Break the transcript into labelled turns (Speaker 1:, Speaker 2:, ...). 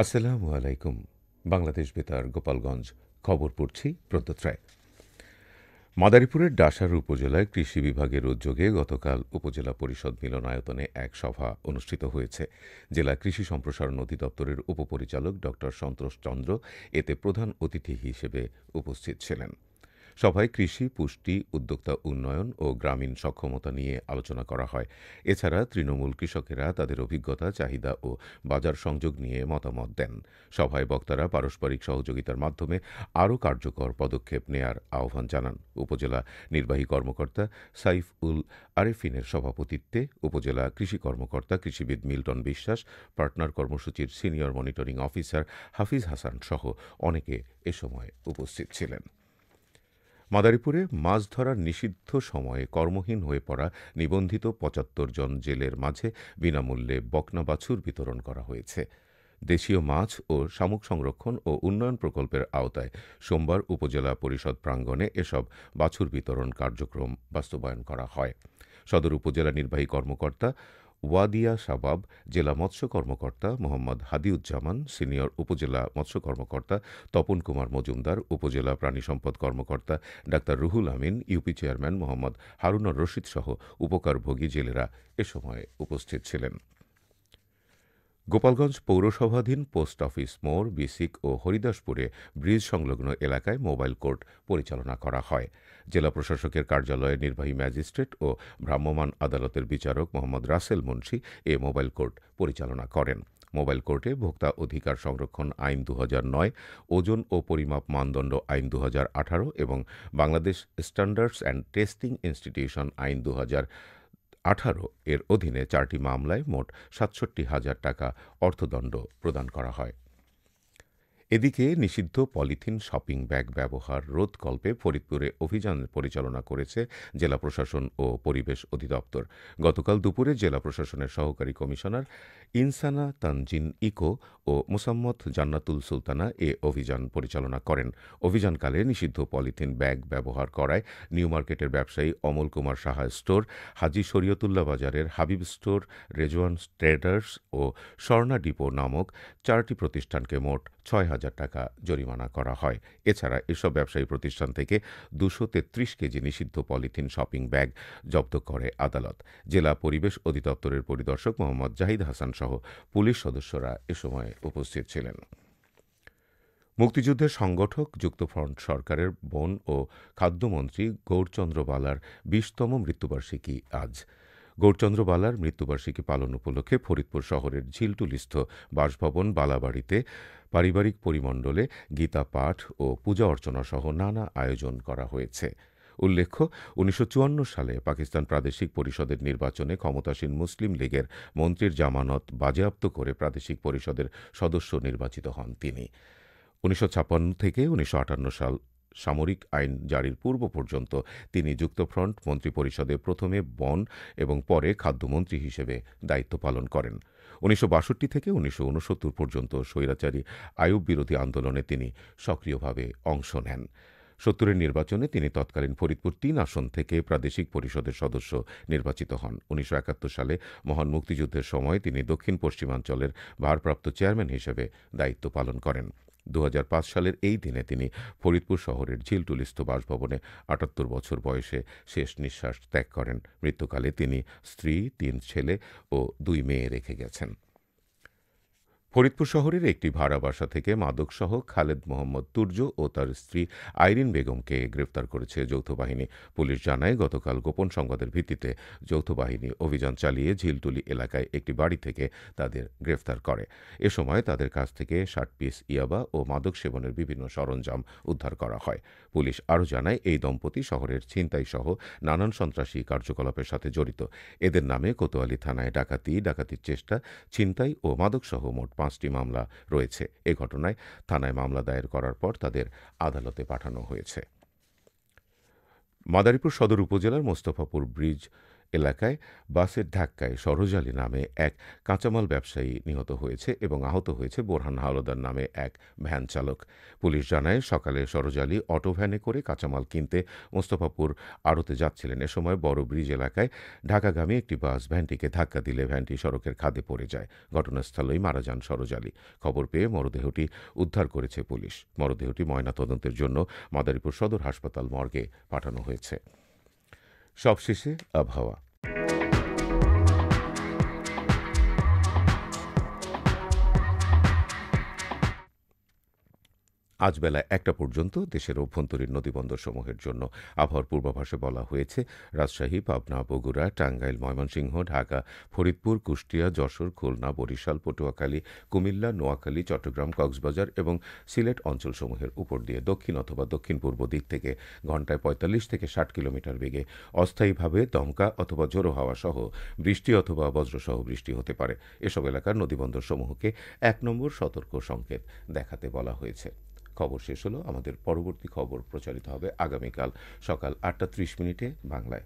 Speaker 1: আসসালামু আলাইকুম। বাংলাদেশ বেতার গোপালগঞ্জ খবর পড়ছি প্রদ্যোৎ রায়। মাদারীপুরের ডাসার উপজেলায় কৃষি বিভাগের উদ্যোগে গতকাল উপজেলা পরিষদ মিলনায়তনে এক সভা অনুষ্ঠিত হয়েছে। জেলা কৃষি সম্প্রসারণ অধিদপ্তরের উপপরিচালক ড সন্তোষ চন্দ্র এতে প্রধান অতিথি হিসেবে উপস্থিত ছিলেন। সভায় কৃষি, পুষ্টি, উদ্যোক্তা উন্নয়ন ও গ্রামীণ সক্ষমতা নিয়ে আলোচনা করা হয়। এছাড়া তৃণমূল কৃষকেরা তাদের অভিজ্ঞতা, চাহিদা ও বাজার সংযোগ নিয়ে মতামত দেন। সভায় বক্তারা পারস্পরিক সহযোগিতার মাধ্যমে আরও কার্যকর পদক্ষেপ নেয়ার আহ্বান জানান। উপজেলা নির্বাহী কর্মকর্তা সাইফ উল আরেফিনের সভাপতিত্বে উপজেলা কৃষি কর্মকর্তা কৃষিবিদ মিল্টন বিশ্বাস, পার্টনার কর্মসূচির সিনিয়র মনিটরিং অফিসার হাফিজ হাসান সহ অনেকে এ সময় উপস্থিত ছিলেন। মাদারীপুরে মাছ ধরার নিষিদ্ধ সময়ে কর্মহীন হয়ে পড়া নিবন্ধিত ৭৫ জন জেলের মাঝে বিনামূল্যে বকনা বাছুর বিতরণ করা হয়েছে। দেশীয় মাছ ও শামুক সংরক্ষণ ও উন্নয়ন প্রকল্পের আওতায় সোমবার উপজেলা পরিষদ প্রাঙ্গণে এসব বাছুর বিতরণ কার্যক্রম বাস্তবায়ন করা হয়। সদর উপজেলা নির্বাহী কর্মকর্তা ওয়াদিয়া শাবাব, জেলা মৎস্য কর্মকর্তা মোহাম্মদ হাদিউজ্জামান, সিনিয়র উপজেলা মৎস্য কর্মকর্তা তপন কুমার মজুমদার, উপজেলা প্রাণী সম্পদ কর্মকর্তা doctor Ruhul Amin, UP chairman Mohammad Harunur Rashid সহ উপকারভোগী জেলেরা এ সময় উপস্থিত ছিলেন। গোপালগঞ্জ পৌরসভাধীন পোস্ট অফিস মোড়, বিসিক ও হরিদাসপুরে ব্রিজ সংলগ্ন এলাকায় মোবাইল কোর্ট পরিচালনা করা হয়। জেলা প্রশাসকের কার্যালয়ে নির্বাহী ম্যাজিস্ট্রেট ও ভ্রাম্যমাণ আদালতের বিচারক মোহাম্মদ রাসেল মুন্সি এ মোবাইল কোর্ট পরিচালনা করেন। মোবাইল কোর্টে ভোক্তা অধিকার সংরক্ষণ আইন ২০০৯, ওজন ও পরিমাপ মানদণ্ড আইন ২০১৮ এবং Bangladesh standards and testing institution আইন ২০১৮ এর অধীনে ৪টি মামলায় মোট ৬৭,০০০ টাকা অর্থদণ্ড প্রদান করা হয়। এদিকে নিষিদ্ধ পলিথিন শপিং ব্যাগ ব্যবহার রোধকল্পে ফরিদপুরে অভিযান পরিচালনা করেছে জেলা প্রশাসন ও পরিবেশ অধিদপ্তর। গতকাল দুপুরে জেলা প্রশাসনের সহকারী কমিশনার ইনসানা তানজিন ইকো ও মোসাম্মত জান্নাতুল সুলতানা এ অভিযান পরিচালনা করেন। অভিযানকালে নিষিদ্ধ পলিথিন ব্যাগ ব্যবহার করায় নিউ মার্কেটের ব্যবসায়ী অমল কুমার সাহা স্টোর, হাজী শরীয়তুল্লাহ বাজারের হাবিব স্টোর, রেজওয়ান ট্রেডার্স ও স্বর্ণা ডিপো নামক ৪টি প্রতিষ্ঠানকে মোট ৬,০০০ টাকা জরিমানা করা হয়। এছাড়া এসব ব্যবসায়ী প্রতিষ্ঠান থেকে ২৩৩ কেজি নিষিদ্ধ পলিথিন শপিং ব্যাগ জব্দ করে আদালত। জেলা পরিবেশ অধিদপ্তরের পরিদর্শক মোহাম্মদ জাহিদ হাসান সহ পুলিশ সদস্যরা এ সময় উপস্থিত ছিলেন। মুক্তিযুদ্ধের সংগঠক যুক্তফ্রন্ট সরকারের বন ও খাদ্যমন্ত্রী গৌরচন্দ্র বালার ২০তম মৃত্যুবার্ষিকী আজ। গৌরচন্দ্র বালার মৃত্যুবার্ষিকী পালন উপলক্ষে ফরিদপুর শহরের ঝিলটুলিস্থ বাসভবন বালাবাড়িতে পারিবারিক পরিমণ্ডলে গীতা পাঠ ও পূজা অর্চনা সহ নানা আয়োজন করা হয়েছে। উল্লেখ্য, ১৯৫৪ সালে পাকিস্তান প্রাদেশিক পরিষদের নির্বাচনে ক্ষমতাসীন মুসলিম লীগের মন্ত্রীর জামানত বাজেয়াপ্ত করে প্রাদেশিক পরিষদের সদস্য নির্বাচিত হন তিনি। ১৯৫৬ থেকে ১৯৫৮ সাল সামরিক আইন জারির পূর্ব পর্যন্ত তিনি যুক্তফ্রন্ট মন্ত্রিপরিষদে প্রথমে বন এবং পরে খাদ্যমন্ত্রী হিসেবে দায়িত্ব পালন করেন। ১৯৬২ থেকে ১৯৬৯ পর্যন্ত স্বৈরাচারী আইয়ুব বিরোধী আন্দোলনে তিনি সক্রিয়ভাবে অংশ নেন। ৭০-এর নির্বাচনে তিনি তৎকালীন ফরিদপুর ৩ আসন থেকে প্রাদেশিক পরিষদের সদস্য নির্বাচিত হন। ১৯৭১ সালে মহান মুক্তিযুদ্ধের সময় তিনি দক্ষিণ পশ্চিমাঞ্চলের ভারপ্রাপ্ত চেয়ারম্যান হিসেবে দায়িত্ব পালন করেন। ২০০৫ সালের এই দিনে তিনি ফরিদপুর শহরের ঝিলটুলিস্থ বাসভবনে ৭৮ বছর বয়সে শেষ নিঃশ্বাস ত্যাগ করেন। মৃত্যুকালে তিনি স্ত্রী, ৩ ছেলে ও ২ মেয়ে রেখে গেছেন। ফরিদপুর শহরের একটি ভাড়া বাসা থেকে মাদকসহ খালেদ মোহাম্মদ তুর্য ও তার স্ত্রী আইরিন বেগমকে গ্রেফতার করেছে যৌথ বাহিনী। পুলিশ জানায়, গতকাল গোপন সংবাদের ভিত্তিতে যৌথ বাহিনী অভিযান চালিয়ে ঝিলটুলি এলাকায় একটি বাড়ি থেকে তাদের গ্রেফতার করে। এ সময় তাদের কাছ থেকে ৬০ পিস ইয়াবা ও মাদক সেবনের বিভিন্ন সরঞ্জাম উদ্ধার করা হয়। পুলিশ আরও জানায়, এই দম্পতি শহরের ছিনতাইসহ নানান সন্ত্রাসী কার্যকলাপের সাথে জড়িত। এদের নামে কোতোয়ালি থানায় ডাকাতির চেষ্টা, ছিনতাই ও মাদকসহ মোট ৫টি মামলা রয়েছে। এ ঘটনায় থানায় মামলা দায়ের করার পর তাদের আদালতে পাঠানো হয়েছে। মাদারীপুর সদর উপজেলার মোস্তফাপুর ব্রিজ এলাকায় বাসের ধাক্কায় সরোজ আলী নামে এক কাঁচামাল ব্যবসায়ী নিহত হয়েছে এবং আহত হয়েছে বোরহান হাওলাদার নামে এক ভ্যান চালক। পুলিশ জানায়, সকালে সরোজ আলী অটোভ্যানে করে কাঁচামাল কিনতে মোস্তফাপুর আড়তে যাচ্ছিলেন। এ সময় বড় ব্রিজ এলাকায় ঢাকাগামী একটি বাস ভ্যানটিকে ধাক্কা দিলে ভ্যানটি সড়কের খাদে পড়ে যায়। ঘটনাস্থলেই মারা যান সরোজ আলী। খবর পেয়ে মরদেহটি উদ্ধার করেছে পুলিশ। মরদেহটি ময়নাতদন্তের জন্য মাদারীপুর সদর হাসপাতাল মর্গে পাঠানো হয়েছে। সবশেষে আবহাওয়া। আজ বেলা ১টা পর্যন্ত দেশের অভ্যন্তরীণ নদীবন্দরসমূহের জন্য আবহাওয়ার পূর্বাভাসে বলা হয়েছে, রাজশাহী, পাবনা, বগুড়া, টাঙ্গাইল, ময়মনসিংহ, ঢাকা, ফরিদপুর, কুষ্টিয়া, যশোর, খুলনা, বরিশাল, পটুয়াখালী, কুমিল্লা, নোয়াখালী, চট্টগ্রাম, কক্সবাজার এবং সিলেট অঞ্চলসমূহের উপর দিয়ে দক্ষিণ অথবা দক্ষিণ-পূর্ব দিক থেকে ঘণ্টায় ৪৫ থেকে ৬০ কিলোমিটার বেগে অস্থায়ীভাবে দমকা অথবা ঝোড়ো হাওয়া সহ বৃষ্টি অথবা বজ্রসহ বৃষ্টি হতে পারে। এসব এলাকার নদীবন্দরসমূহকে ১ নম্বর সতর্ক সংকেত দেখাতে বলা হয়েছে। খবর শেষ হলো। আমাদের পরবর্তী খবর প্রচারিত হবে আগামীকাল সকাল ৮টা ৩০ মিনিটে বাংলায়।